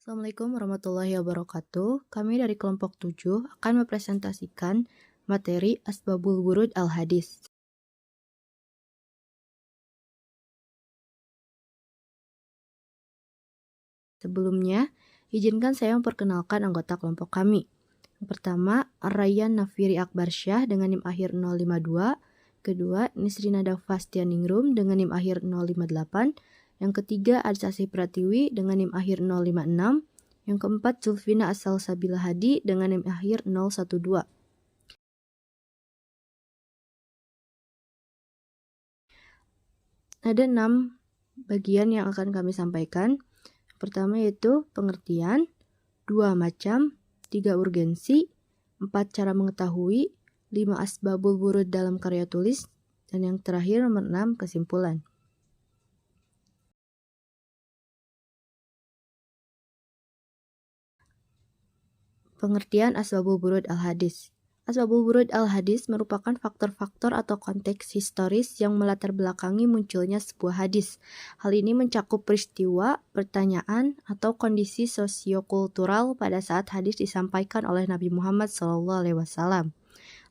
Assalamualaikum warahmatullahi wabarakatuh. Kami dari kelompok 7 akan mempresentasikan materi Asbabul Wurud Al-Hadis. Sebelumnya, izinkan saya memperkenalkan anggota kelompok kami. Yang pertama, Rayyan Nafiri Akbarsyah dengan NIM akhir 052. Kedua, Nisrina Dafastianingrum dengan NIM akhir 058. Yang ketiga, Adsasih Pratiwi dengan NIM akhir 056. Yang keempat, Zulfina As-Salsabila Hadi dengan NIM akhir 012. Ada 6 bagian yang akan kami sampaikan. Yang pertama yaitu pengertian, 2 macam, 3 urgensi, 4 cara mengetahui, 5 asbabul wurud dalam karya tulis, dan yang terakhir nomor 6 kesimpulan. Pengertian Asbabul Wurud Al-Hadis. Asbabul Wurud Al-Hadis merupakan faktor-faktor atau konteks historis yang melatar belakangi munculnya sebuah hadis. Hal ini mencakup peristiwa, pertanyaan, atau kondisi sosiokultural pada saat hadis disampaikan oleh Nabi Muhammad SAW.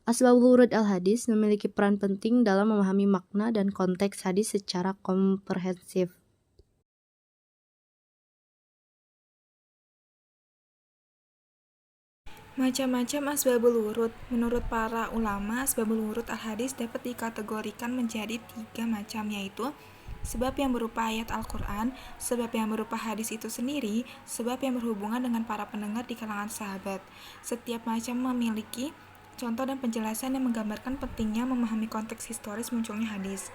Asbabul Wurud Al-Hadis memiliki peran penting dalam memahami makna dan konteks hadis secara komprehensif. Macam-macam asbabul wurud. Menurut para ulama, asbabul wurud al-hadis dapat dikategorikan menjadi 3 macam, yaitu sebab yang berupa ayat Al-Quran, sebab yang berupa hadis itu sendiri, sebab yang berhubungan dengan para pendengar di kalangan sahabat. Setiap macam memiliki contoh dan penjelasan yang menggambarkan pentingnya memahami konteks historis munculnya hadis.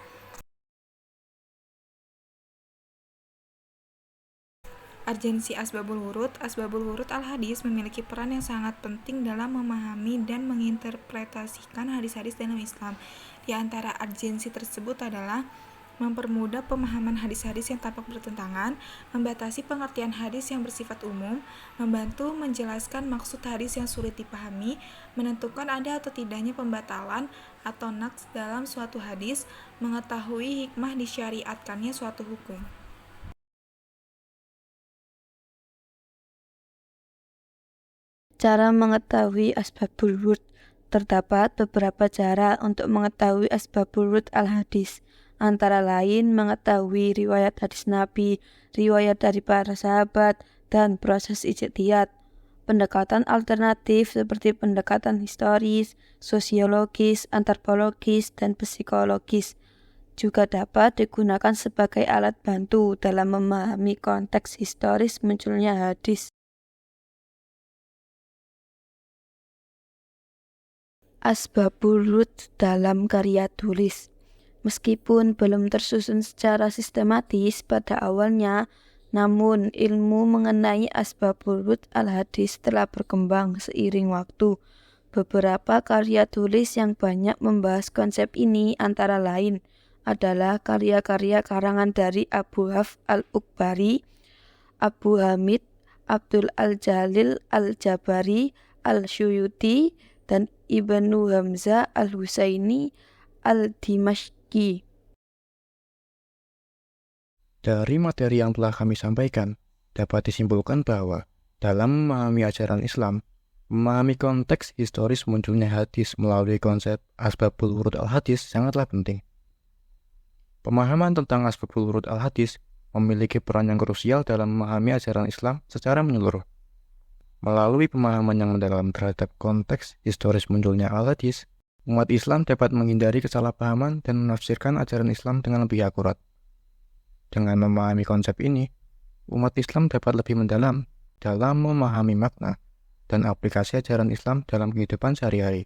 Urgensi Asbabul Wurud Al-Hadis memiliki peran yang sangat penting dalam memahami dan menginterpretasikan hadis-hadis dalam Islam. Di antara urgensi tersebut adalah mempermudah pemahaman hadis-hadis yang tampak bertentangan, membatasi pengertian hadis yang bersifat umum, membantu menjelaskan maksud hadis yang sulit dipahami, menentukan ada atau tidaknya pembatalan atau naqs dalam suatu hadis, mengetahui hikmah disyariatkannya suatu hukum. Cara mengetahui asbabul wurud. Terdapat beberapa cara untuk mengetahui asbabul wurud al-hadis, antara lain mengetahui riwayat hadis Nabi, riwayat dari para sahabat, dan proses ijtihad. Pendekatan alternatif seperti pendekatan historis, sosiologis, antropologis, dan psikologis juga dapat digunakan sebagai alat bantu dalam memahami konteks historis munculnya hadis. Asbabul wurud dalam karya tulis. Meskipun belum tersusun secara sistematis pada awalnya, namun ilmu mengenai asbabul wurud al-hadis telah berkembang seiring waktu. Beberapa karya tulis yang banyak membahas konsep ini antara lain adalah karya-karya karangan dari Abu Hafs al-Ukbari, Abu Hamid, Abdul al-Jalil al-Jabari, al-Syuyuti, dan Ibnu Hamzah al-Husaini al-Dimashqi. Dari materi yang telah kami sampaikan, dapat disimpulkan bahwa dalam memahami ajaran Islam, memahami konteks historis munculnya hadis melalui konsep asbabul wurud al-hadis sangatlah penting. Pemahaman tentang asbabul wurud al-hadis memiliki peran yang krusial dalam memahami ajaran Islam secara menyeluruh. Melalui pemahaman yang mendalam terhadap konteks historis munculnya al-hadis, umat Islam dapat menghindari kesalahpahaman dan menafsirkan ajaran Islam dengan lebih akurat. Dengan memahami konsep ini, umat Islam dapat lebih mendalam dalam memahami makna dan aplikasi ajaran Islam dalam kehidupan sehari-hari.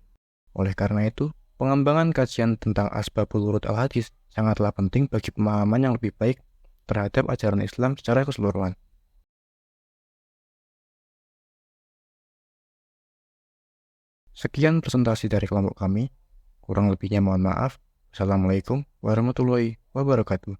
Oleh karena itu, pengembangan kajian tentang asbabul wurud al-hadis sangatlah penting bagi pemahaman yang lebih baik terhadap ajaran Islam secara keseluruhan. Sekian presentasi dari kelompok kami. Kurang lebihnya mohon maaf. Assalamualaikum warahmatullahi wabarakatuh.